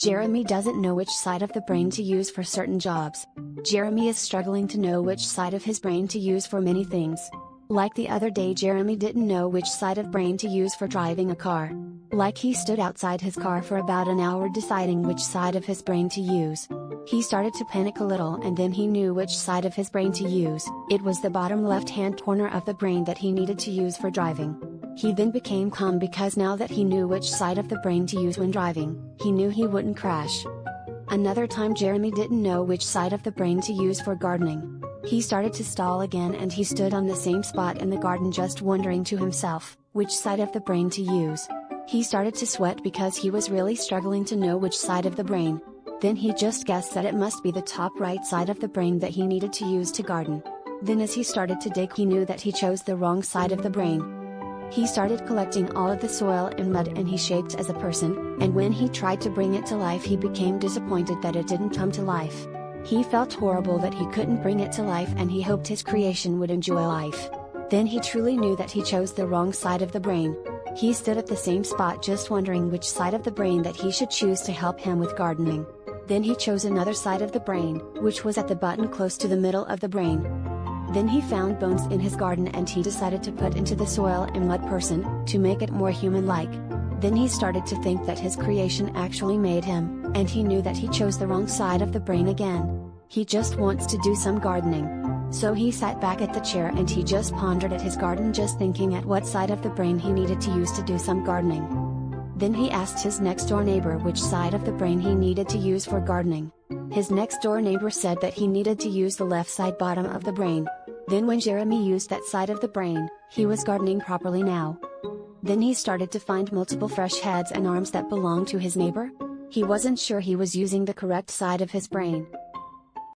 Jeremy doesn't know which side of the brain to use for certain jobs. Jeremy is struggling to know which side of his brain to use for many things. Like the other day, Jeremy didn't know which side of brain to use for driving a car. Like he stood outside his car for about an hour deciding which side of his brain to use. He started to panic a little, and then he knew which side of his brain to use. It was the bottom left-hand corner of the brain that he needed to use for driving. He then became calm because now that he knew which side of the brain to use when driving, he knew he wouldn't crash. Another time Jeremy didn't know which side of the brain to use for gardening. He started to stall again, and he stood on the same spot in the garden just wondering to himself, which side of the brain to use. He started to sweat because he was really struggling to know which side of the brain. Then he just guessed that it must be the top right side of the brain that he needed to use to garden. Then as he started to dig, he knew that he chose the wrong side of the brain. He started collecting all of the soil and mud, and he shaped as a person, and when he tried to bring it to life, he became disappointed that it didn't come to life. He felt horrible that he couldn't bring it to life, and he hoped his creation would enjoy life. Then he truly knew that he chose the wrong side of the brain. He stood at the same spot just wondering which side of the brain that he should choose to help him with gardening. Then he chose another side of the brain, which was at the button close to the middle of the brain. Then he found bones in his garden, and he decided to put into the soil and mud person, to make it more human-like. Then he started to think that his creation actually made him, and he knew that he chose the wrong side of the brain again. He just wants to do some gardening. So he sat back at the chair and he just pondered at his garden, just thinking at what side of the brain he needed to use to do some gardening. Then he asked his next door neighbor which side of the brain he needed to use for gardening. His next door neighbor said that he needed to use the left side bottom of the brain. Then when Jeremy used that side of the brain, he was gardening properly now. Then he started to find multiple fresh heads and arms that belonged to his neighbor. He wasn't sure he was using the correct side of his brain,